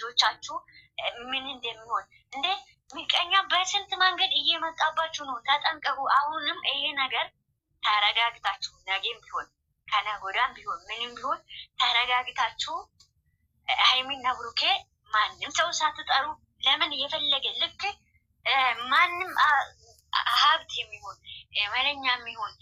ልጆቻችሁ ምን እንደሚሆን እንዴ ምቀኛ በስንት መንገድ እየመጣባችሁ ነው። ተጠንቀቁ። አሁንም ይሄ ነገር ተረጋግታችሁ ነገም ቢሆን ከነገ ወዲያም ቢሆን ምንም ቢሆን ተረጋግታችሁ ሀይሚና ብሩኬ ማንም ሰው ሳትጠሩ ለምን እየፈለገ ልክ ማንም ሀብት የሚሆን መለኛ የሚሆን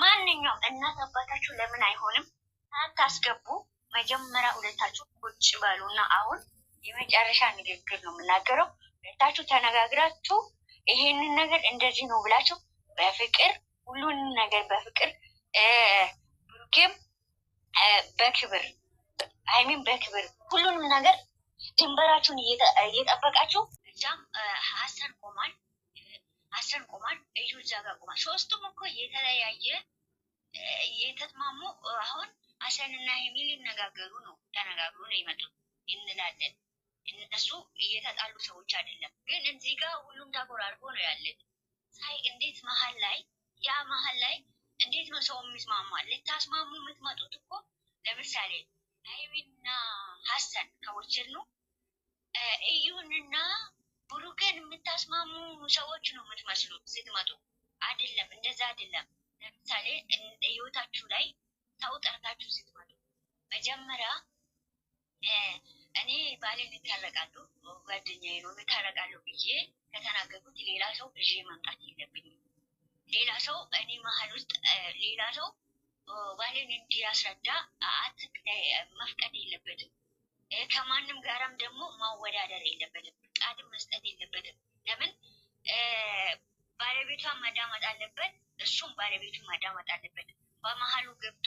ማንኛውም እናት አባታችሁ ለምን አይሆንም ሳታስገቡ መጀመሪያ ሁለታችሁ ቁጭ በሉና አሁን የመጨረሻ ንግግር ነው የምናገረው። ሁለታችሁ ተነጋግራችሁ ይሄንን ነገር እንደዚህ ነው ብላችሁ በፍቅር ሁሉንም ነገር በፍቅር ብሩኬም በክብር ሀይሚን በክብር ሁሉንም ነገር ድንበራችሁን እየጠበቃችሁ እዛም ሀሰን ቆማል እዩ እዛ ጋር ቆማል። ሶስቱም እኮ የተለያየ የተስማሙ አሁን ሀሰንና ሀይሚ ሊነጋገሩ ነው። ተነጋግሩ ነው ይመጡት እንላለን። እነሱ እየተጣሉ ሰዎች አይደለም። ግን እዚህ ጋር ሁሉም ተቆራርቦ ነው ያለን። ሳይ እንዴት መሀል ላይ እንዴት ነው ሰው የሚስማማል? ልታስማሙ የምትመጡት እኮ ለምሳሌ ሀይሚና ሀሰን ከወቸድ ነው እዩንና ብሩኬን የምታስማሙ ሰዎች ነው የምትመስሉት ስትመጡ። አይደለም፣ እንደዛ አይደለም። ለምሳሌ ህይወታችሁ ላይ ሰው ጠርታችሁ ስትመጡ መጀመሪያ እኔ ባሌን እንታረቃለሁ ጓደኛዬ ነው እንታረቃለሁ ብዬ ከተናገርኩት ሌላ ሰው ብዬ መምጣት የለብኝም። ሌላ ሰው እኔ መሀል ውስጥ ሌላ ሰው ባሌን እንዲያስረዳ መፍቀድ የለበትም። ከማንም ጋራም ደግሞ ማወዳደር የለበትም። ፍቃድም መስጠት የለበትም። ለምን ባለቤቷን ማዳመጥ አለበት፣ እሱም ባለቤቱን ማዳመጥ አለበት። በመሀሉ ገብቶ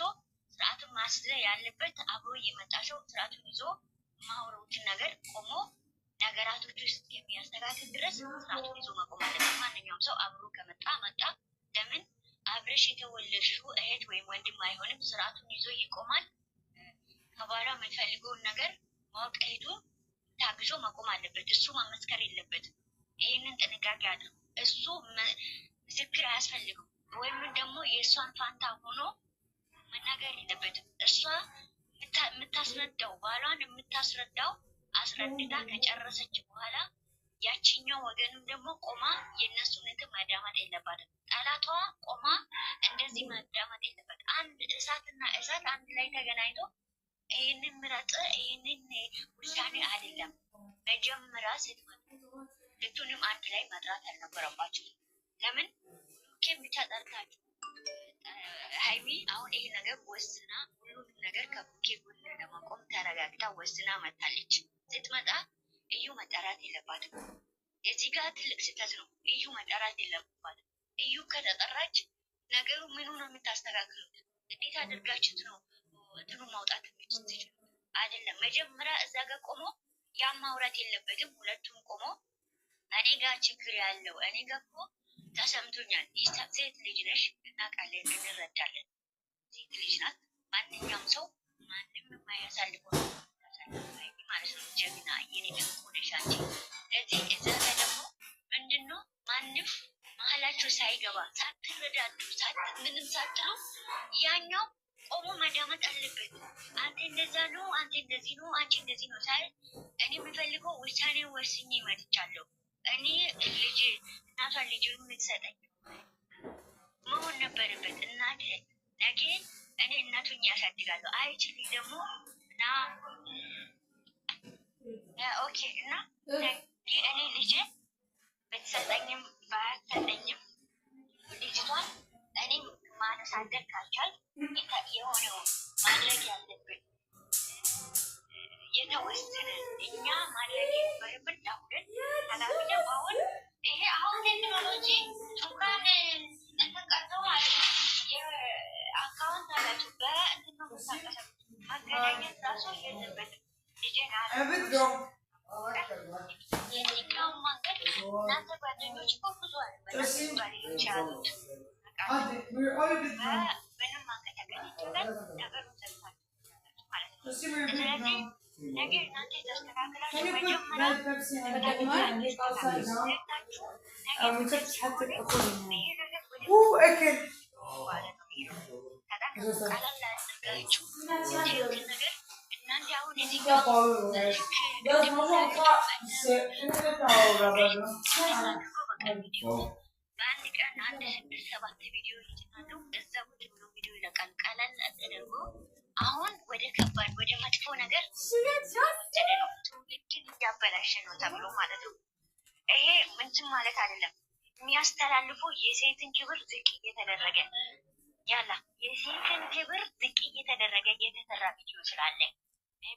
ስርዓቱን ማስዘ ያለበት አብሮ የመጣ ሰው ስርዓቱን ይዞ ማውረውትን ነገር ቆሞ ነገራቶች ውስጥ የሚያስተካክል ድረስ ስርዓቱን ይዞ መቆም አለበት። ማንኛውም ሰው አብሮ ከመጣ መጣ። ለምን አብረሽ የተወለድሽው እህት ወይም ወንድም አይሆንም። ስርዓቱን ይዞ ይቆማል። ከባሏ የምትፈልገውን ነገር ማወቅ ሄዱ ታግዞ መቆም አለበት። እሱ መመስከር የለበትም። ይህንን ጥንቃቄ አድርጉ። እሱ ምስክር አያስፈልግም። ወይም ደግሞ የእሷን ፋንታ ሆኖ መናገር የለበትም። እሷ የምታስረዳው ባሏን የምታስረዳው አስረድታ ከጨረሰች በኋላ ያቺኛው ወገንም ደግሞ ቆማ የእነሱን እንትን ማዳመጥ የለባትም። ጠላቷ ቆማ እንደዚህ ማዳመጥ የለበት። አንድ እሳትና እሳት አንድ ላይ ተገናኝቶ ይህንን ምረጥ ይህንን ውሳኔ አይደለም። መጀመሪያ ስትመጡ ሁለቱንም አንድ ላይ መጥራት አልነበረባችሁ። ለምን ኬም ብቻ ጠርታችሁ ሀይሚ አሁን ይሄ ነገር ወስና ሁሉንም ነገር ከቡኬ ጎን ለመቆም ተረጋግታ ወስና መታለች። ስትመጣ እዩ መጠራት የለባትም። የዚህ ጋር ትልቅ ስህተት ነው። እዩ መጠራት የለባትም። እዩ ከተጠራች ነገሩ ምኑ ነው የምታስተካክሉት? እንዴት አድርጋችሁት ነው እንትኑ ማውጣት የምትችሉ? አይደለም። መጀመሪያ እዛ ጋር ቆሞ ያም ማውራት የለበትም። ሁለቱም ቆሞ እኔ ጋር ችግር ያለው እኔ ጋር እኮ ተሰምቶኛል። ሴት ልጅ ነሽ፣ እናውቃለን፣ እንረዳለን። ሴት ልጅ ናት። ማንኛውም ሰው ማንም የማያሳልፈው ማለት ነው። ጀግና የኔ ደግሞ ነሽ አንቺ። ስለዚህ እዛ ጋር ደግሞ ምንድነው ማንም መሀላችሁ ሳይገባ ሳትረዳዱ ምንም ሳትሉ ያኛው ቆሞ መዳመጥ አለበት። አንተ እንደዛ ነው፣ አንተ እንደዚህ ነው፣ አንቺ እንደዚህ ነው ሳይል እኔ የምፈልገው ውሳኔ ወስኜ መጥቻለሁ። እኔ ልጅ እናቷን ልጅ የምትሰጠኝ መሆን ነበረበት። እናቴ ነገ እኔ እናቱኝ ያሳድጋለሁ። አይችል ደግሞ እና ኦኬ እና እኔ ልጅ ብትሰጠኝም ባትሰጠኝም ልጅቷን እኔ ማነሳደግ ካልቻል የሆነው ማድረግ ያለብን የተወሰነ እኛ ማድረግ የነበረብን ዳሁደን ኃላፊነ አሁን ይሄ አሁን ቴክኖሎጂ እንኳን እንተቀርተው ማለት የአካውንት አላቸው በእንትን ነው ተንቀሳቀሰ ማገናኘት ራሱ የለበትም። ልጄን የትኛውን መንገድ እናንተ ጓደኞች እኮ ብዙ ጓደኞች ያሉት ምንም መንገድ ተገኝቶለን ነገሩን ዘርፋችሁ ማለት ነው። ስለዚህ ነገ እናንተ ተስተካክላችሁ መጀመሪያ እናንተ አሁን የትኛው በአንድ ቀን አንድ 6-7 ቪዲዮ ይጭናሉ። እዛ ቁጭ ብሎ ቪዲዮ ይለቃል። ቀላል ተደርጎ አሁን ወደ ከባድ ወደ መጥፎ ነገር ወሰደ ነው። ትውልድን እያበላሸ ነው ተብሎ ማለት ነው። ይሄ ምንትን ማለት አይደለም። የሚያስተላልፈው የሴትን ክብር ዝቅ እየተደረገ ያላ የሴትን ክብር ዝቅ እየተደረገ እየተሰራ ቪዲዮ ስላለ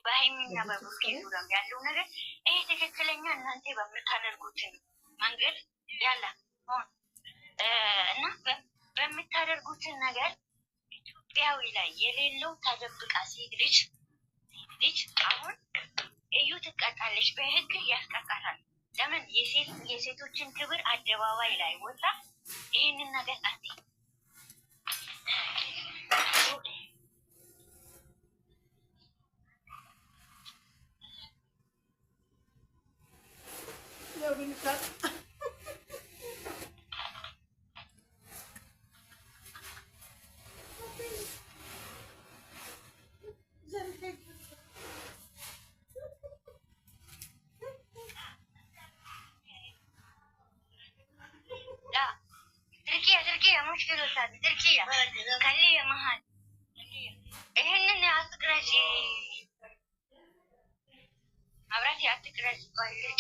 በሀይሚና በብሩኬ ዙሪያም ያለው ነገር ይሄ ትክክለኛ እናንተ በምታደርጉትን መንገድ ያላ እና በምታደርጉትን ነገር ኢትዮጵያዊ ላይ የሌለው ተደብቃ ሴት ልጅ አሁን እዩ ትቀጣለች፣ በህግ ያስቀጣታል። ለምን የሴቶችን ክብር አደባባይ ላይ ወጣ ይህንን ነገር አት مشكلة تركيا خليه محل ይህንን አትቅረጭ አብራት አትቅረጭ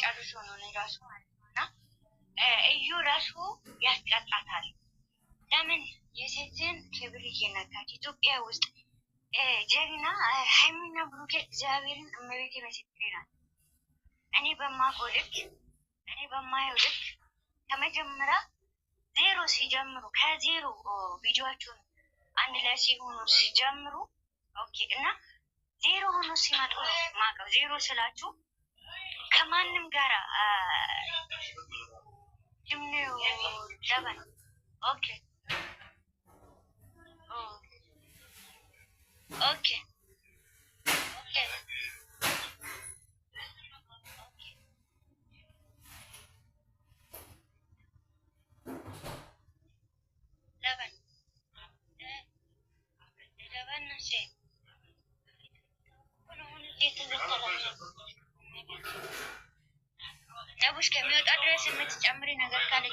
ጨርሶ ነው ራሱ ማለት ነው። እና እዩ ራሱ ያስቀጣታል። ለምን የሴትን ክብር እየነካች ኢትዮጵያ ውስጥ ጀግና ሀይሚና ብሩኬ እግዚአብሔርን እመቤት የመሰክሬ ናት። እኔ በማየው ልክ ከመጀመሪያ ዜሮ ሲጀምሩ ከዜሮ ቪዲዮአቸውን አንድ ላይ ሲሆኑ ሲጀምሩ ኦኬ እና ዜሮ ሆኖ ሲመጡ ነው ማቀው። ዜሮ ስላችሁ ከማንም ጋር ጅምኔው ለበን ኦኬ ኦኬ ነቡሽ ከሚወጣ ድረስ የምትጨምሪ ነገር ካለ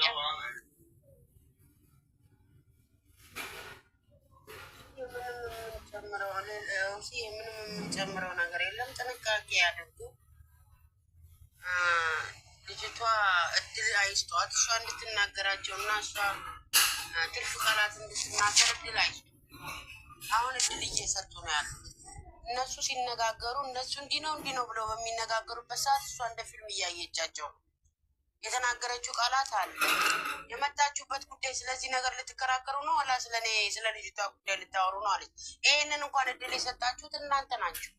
ምንም የምንጨምረው ነገር የለም። ጥንቃቄ ያድርጉ። ልጅቷ እድል አይስጧት፣ እሷ እንድትናገራቸው እና እሷ ትርፍ ቃላት እንድትናገር እድል አይስጡ። አሁን እድል እየሰጡ ነው ያሉት። እነሱ ሲነጋገሩ እነሱ እንዲህ ነው ብለው በሚነጋገሩበት ሰዓት እሷ እንደ ፊልም እያየቻቸው የተናገረችው ቃላት አለ። የመጣችሁበት ጉዳይ ስለዚህ ነገር ልትከራከሩ ነው ወላ ስለ ልጅቷ ጉዳይ ልታወሩ ነው አለች። ይህንን እንኳን እድል የሰጣችሁት እናንተ ናችሁ።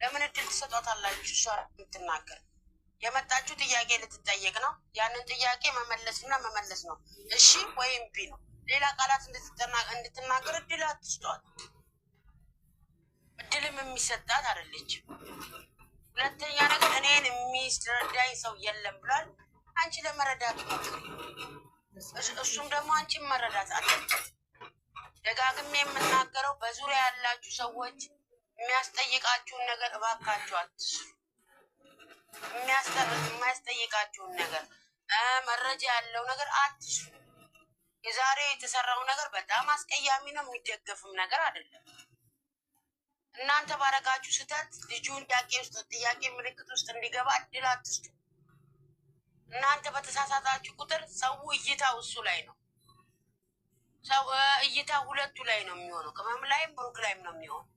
ለምን እድል ትሰጧታላችሁ? እሷ የምትናገር የመጣችሁ ጥያቄ ልትጠየቅ ነው። ያንን ጥያቄ መመለስ ነው። እሺ ወይም ቢ ነው። ሌላ ቃላት እንድትናገር እድል አትስጧት። እድልም የሚሰጣት አይደለችም። ሁለተኛ ነገር እኔን የሚረዳኝ ሰው የለም ብሏል። አንቺ ለመረዳት ሞክሪ፣ እሱም ደግሞ አንቺን መረዳት አለበት። ደጋግሜ የምናገረው በዙሪያ ያላችሁ ሰዎች የሚያስጠይቃችሁን ነገር እባካችሁ አትስሩ። የሚያስጠይቃችሁን ነገር መረጃ ያለው ነገር አትስሩ። የዛሬ የተሰራው ነገር በጣም አስቀያሚ ነው፣ የሚደገፍም ነገር አይደለም። እናንተ ባረጋችሁ ስህተት ልጁን ጥያቄ ምልክት ውስጥ እንዲገባ እድል አትስጡ። እናንተ በተሳሳታችሁ ቁጥር ሰው እይታው እሱ ላይ ነው። ሰው እይታ ሁለቱ ላይ ነው የሚሆነው። ቅመም ላይም ብሩክ ላይም ነው የሚሆነው።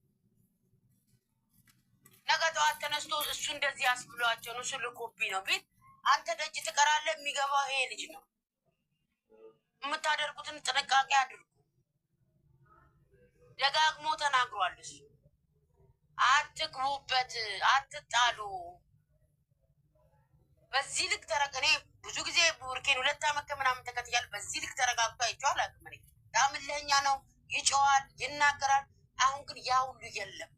ነገ ጠዋት ተነስቶ እሱ እንደዚህ አስብሏቸው ነው፣ እሱ ልኮብኝ ነው ቤት አንተ ደጅ ትቀራለህ። የሚገባው ይሄ ልጅ ነው። የምታደርጉትን ጥንቃቄ አድርጉ። ደጋግሞ ተናግሯል እሱ። አትግቡበት፣ አትጣሉ። በዚህ ልክ እኔ ብዙ ጊዜ ቡርኬን 2 ዓመት ከምናምን ተከትያለሁ። በዚህ ልክ ተረጋግቶ አይቼው አላውቅም። እኔ በጣም እልኸኛ ነው፣ ይጮዋል፣ ይናገራል። አሁን ግን ያ ሁሉ የለም።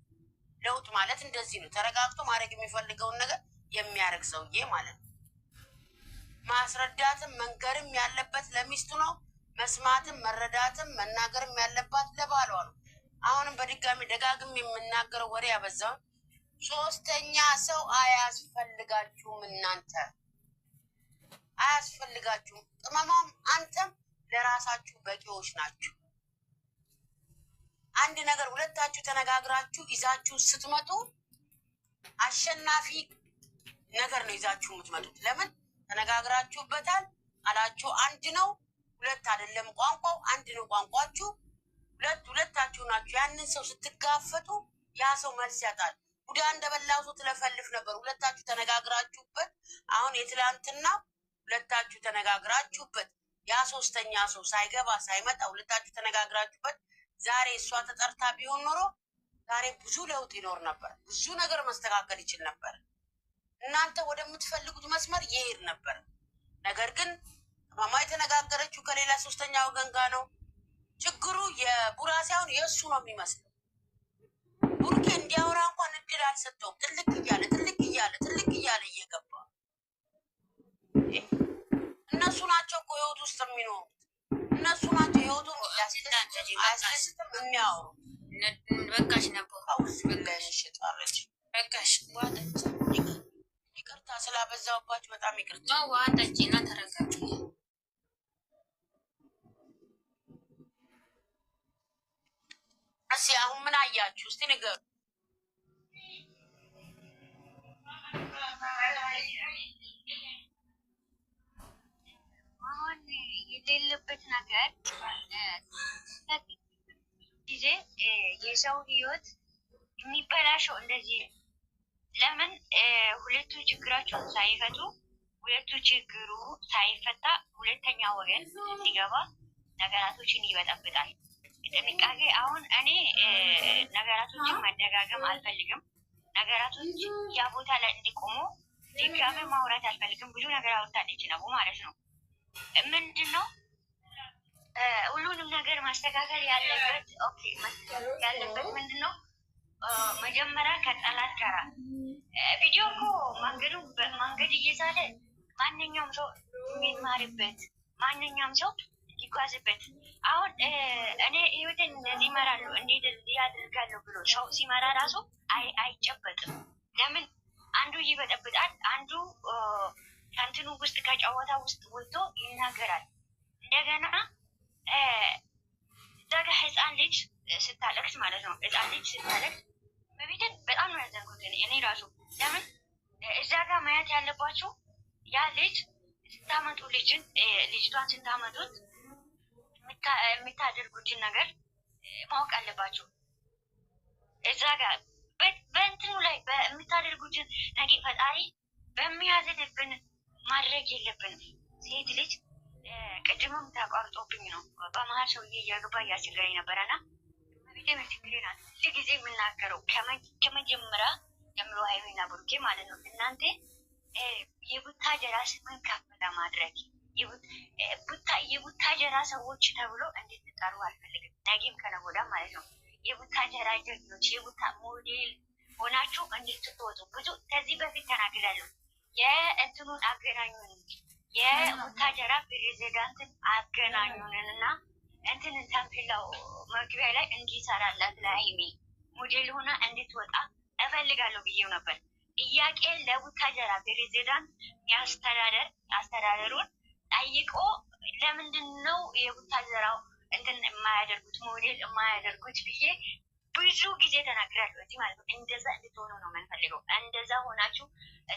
ለውጥ ማለት እንደዚህ ነው። ተረጋግቶ ማድረግ የሚፈልገውን ነገር የሚያደርግ ሰውዬ ማለት ነው። ማስረዳትም መንገርም ያለበት ለሚስቱ ነው። መስማትም መረዳትም መናገርም ያለባት ለባሏ ነው። አሁንም በድጋሚ ደጋግም የምናገረው ወሬ ያበዛውን ሶስተኛ ሰው አያስፈልጋችሁም። እናንተ አያስፈልጋችሁም። ቅመማም አንተም ለራሳችሁ በቂዎች ናችሁ። አንድ ነገር ሁለታችሁ ተነጋግራችሁ ይዛችሁ ስትመጡ አሸናፊ ነገር ነው ይዛችሁ የምትመጡት። ለምን ተነጋግራችሁበታል አላችሁ። አንድ ነው ሁለት አይደለም ቋንቋው አንድ ነው ቋንቋችሁ። ሁለታችሁ ናችሁ። ያንን ሰው ስትጋፈጡ ያ ሰው መልስ ያጣል። ጉዳ እንደበላው ሰው ትለፈልፍ ነበር። ሁለታችሁ ተነጋግራችሁበት። አሁን የትላንትና ሁለታችሁ ተነጋግራችሁበት ያ ሶስተኛ ሰው ሳይገባ ሳይመጣ ሁለታችሁ ተነጋግራችሁበት ዛሬ እሷ ተጠርታ ቢሆን ኖሮ ዛሬ ብዙ ለውጥ ይኖር ነበር። ብዙ ነገር መስተካከል ይችል ነበር። እናንተ ወደምትፈልጉት መስመር ይሄድ ነበር። ነገር ግን ማማ የተነጋገረችው ከሌላ ሶስተኛ ወገን ጋር ነው። ችግሩ የቡራ ሳይሆን የእሱ ነው የሚመስለው። ቡርኬ እንዲያወራ እንኳን እድል አልሰጠውም። ትልቅ እያለ እየገባ እነሱ ናቸው እኮ ህይወት ውስጥ የሚኖሩት። እነሱ ናቸው ህይወቱ አያስደስትም የሚያወሩ። በቃሽ ነበር ሽጣለች። በቃሽ ዋጠች። ይቅርታ ስላበዛውባችሁ በጣም ይቅርታ። ዋጠች እና ተረጋጊ። እስኪ አሁን ምን አያችሁ? እስቲ ንገሩ። አሁን የሌለበት ነገር ጊዜ የሰው ህይወት የሚበላሸው እንደዚህ ነው። ለምን ሁለቱ ችግራቸውን ሳይፈቱ ሁለቱ ችግሩ ሳይፈታ ሁለተኛ ወገን ሲገባ ነገራቶችን ይበጠብጣል። ጥንቃቄ አሁን እኔ ነገራቶችን መደጋገም አልፈልግም። ነገራቶች ያ ቦታ ላይ እንዲቆሙ ድጋሜ ማውራት አልፈልግም። ብዙ ነገር አውርታለች ነው ማለት ነው። ምንድን ነው ሁሉንም ነገር ማስተካከል ያለበት ያለበት ምንድን ነው? መጀመሪያ ከጠላት ጋር ቪዲዮ እኮ መንገድ እየሳለ ማንኛውም ሰው የሚማርበት ማንኛውም ሰው ይጓዝበት። አሁን እኔ ህይወትን እንደዚህ እመራለሁ እንደዚህ ያደርጋለሁ ብሎ ሰው ሲመራ ራሱ አይጨበጥም። ለምን አንዱ ይበጠብጣል፣ አንዱ ከእንትኑ ውስጥ ከጨዋታ ውስጥ ወጥቶ ይናገራል። እንደገና እዛ ጋ ህፃን ልጅ ስታለቅስ ማለት ነው። ህፃን ልጅ ስታለቅስ በቤትን በጣም ነው ያዘንኩት እኔ ራሱ። ለምን እዛ ጋር ማየት ያለባቸው ያ ልጅ ስታመጡ ልጅቷን ስታመጡት የምታደርጉትን ነገር ማወቅ አለባቸው። እዛ ጋር በእንትኑ ላይ በምታደርጉትን ነገር ፈጣሪ በሚያዝንብን ማድረግ የለብንም። ሴት ልጅ ቅድምም ተቋርጦብኝ ነው በመሀል ሰውዬ እያገባ እያስቸገረኝ ነበረና ቤቴ መትክሬ ናት ጊዜ የምናገረው ከመጀመሪያ ጀምሮ ሀይሚና ብሩኬ ማለት ነው። እናንተ የቡታጀራ ስምን ከፍ ለማድረግ የቡታጀራ ሰዎች ተብሎ እንድትጠሩ አልፈልግም። ነገም ከነገ ወዲያ ማለት ነው። የቡታጀራ ጀግኖች የቡታ ሞዴል ሆናችሁ እንድትወጡ ብዙ ከዚህ በፊት ተናግሬያለሁ። የእንትኑን አገናኙን የቡታጀራ ፕሬዚዳንትን አገናኙንና እንትንን ታፔላው መግቢያ ላይ እንዲሰራላት ለሀይሚ ሞዴል ሆና እንድትወጣ እፈልጋለሁ ብዬው ነበር። ጥያቄ ለቡታጀራ ፕሬዚዳንት አስተዳደሩን ጠይቆ ለምንድን ነው የቡታጀራው እንትን የማያደርጉት ሞዴል የማያደርጉት ብዬ ብዙ ጊዜ ተናግራለሁ። እዚህ ማለት ነው። እንደዛ እንድትሆኑ ነው የምንፈልገው። እንደዛ ሆናችሁ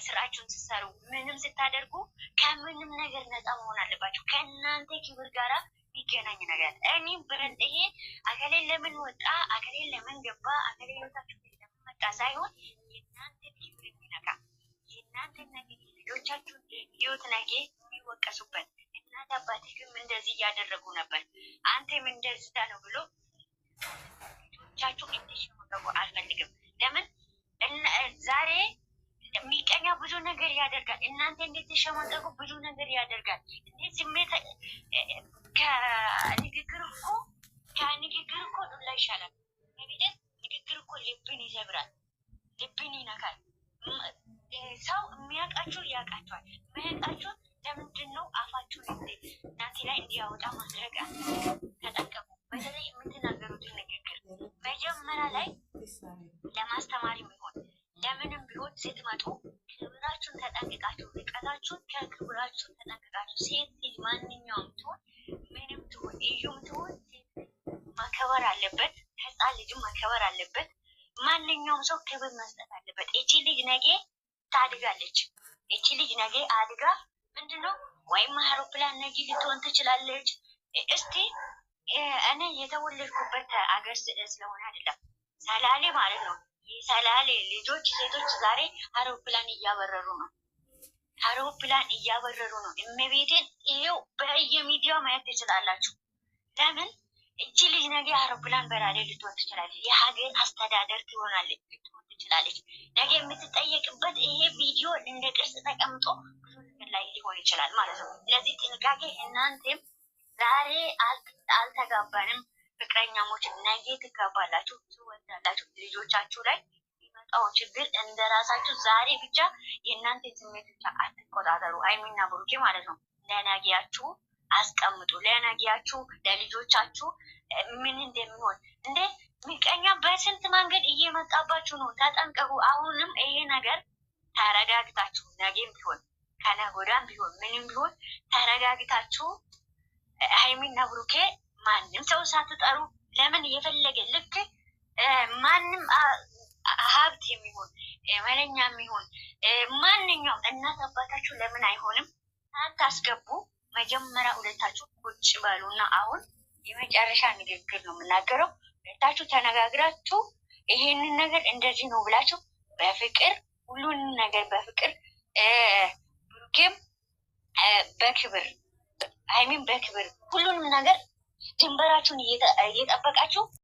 ስራችሁን ስትሰሩ ምንም ስታደርጉ ከምንም ነገር ነፃ መሆን አለባችሁ። ከእናንተ ክብር ጋራ የሚገናኝ ነገር እኔም ብረን ይሄ አከሌ ለምን ወጣ አከሌ ለምን ገባ አከሌ ህይወታችሁ ለምን መጣ ሳይሆን የእናንተ ክብር የሚነካ የእናንተ ነገ ልጆቻችሁን ህይወት ነገ የሚወቀሱበት እናት አባትህም እንደዚህ እያደረጉ ነበር አንተም እንደዚህ ነው ብሎ ልጆቻችሁ እንዲሸማቀቁ አልፈልግም። ለምን ዛሬ የሚቀኛ ብዙ ነገር ያደርጋል። እናንተ እንድትሸማቀቁ ብዙ ነገር ያደርጋል። ስሜት ከንግግር እኮ ዱላ ይሻላል። ከቤተት ንግግር እኮ ልብን ይሰብራል፣ ልብን ይነካል። ሰው የሚያውቃችሁ ያውቃችኋል። የሚያውቃችሁ ለምንድን ነው አፋችሁን እናንተ ላይ እንዲያወጣ ማድረግ ተጠንቀቁ። በተለይ የምትናገሩትን ንግግር መጀመሪያ ላይ ለማስተማር የሚሆን ስትመጡ ክብራችሁን ተጠንቅቃችሁ፣ ርቀታችሁን ከክብራችሁን ተጠንቅቃችሁ። ሴት ልጅ ማንኛውም ትሆን ምንም ትሆን እዩም ትሆን መከበር አለበት። ህፃን ልጅም መከበር አለበት። ማንኛውም ሰው ክብር መስጠት አለበት። እቺ ልጅ ነገ ታድጋለች። እቺ ልጅ ነገ አድጋ ምንድነው ወይም አውሮፕላን ነጂ ልትሆን ትችላለች። እስቲ እኔ የተወለድኩበት አገር ስለሆነ አይደለም ሰላሌ ማለት ነው። የሰላሌ ልጆች ሴቶች ዛሬ አውሮፕላን እያበረሩ ነው። አውሮፕላን እያበረሩ ነው። እመቤቴን ይኸው በየሚዲያው ማየት ትችላላችሁ። ለምን እቺ ልጅ ነገ አውሮፕላን በራሪ ልትሆን ትችላለች። የሀገር አስተዳደር ትሆናለች፣ ልትሆን ትችላለች። ነገ የምትጠየቅበት ይሄ ቪዲዮ እንደ ቅርስ ተቀምጦ ብዙ ነገር ላይ ሊሆን ይችላል ማለት ነው። ስለዚህ ጥንቃቄ። እናንተም ዛሬ አልተጋባንም ፍቅረኛሞች፣ ነገ ትጋባላችሁ፣ ትወልዳላችሁ። ልጆቻችሁ ላይ የሚመጣው ችግር እንደ ራሳችሁ ዛሬ ብቻ የእናንተ ስሜት ብቻ አትቆጣጠሩ። ሀይሚና ብሩኬ ማለት ነው። ለነገያችሁ አስቀምጡ። ለነገያችሁ ለልጆቻችሁ ምን እንደሚሆን እንደ ምቀኛ በስንት መንገድ እየመጣባችሁ ነው። ተጠንቀቁ። አሁንም ይሄ ነገር ተረጋግታችሁ ነገም ቢሆን ከነገ ወዲያም ቢሆን ምንም ቢሆን ተረጋግታችሁ ሀይሚና ብሩኬ ማንም ሰው ሳትጠሩ ለምን የፈለገ ልክ ማንም ሀብት የሚሆን መለኛ የሚሆን ማንኛውም እናት አባታችሁ ለምን አይሆንም ሳታስገቡ መጀመሪያ ሁለታችሁ ቁጭ በሉና አሁን የመጨረሻ ንግግር ነው የምናገረው። ሁለታችሁ ተነጋግራችሁ ይሄንን ነገር እንደዚህ ነው ብላችሁ በፍቅር ሁሉንም ነገር በፍቅር ብሩኬም በክብር ሀይሚን በክብር ሁሉንም ነገር ድንበራችሁን እየጠበቃችሁ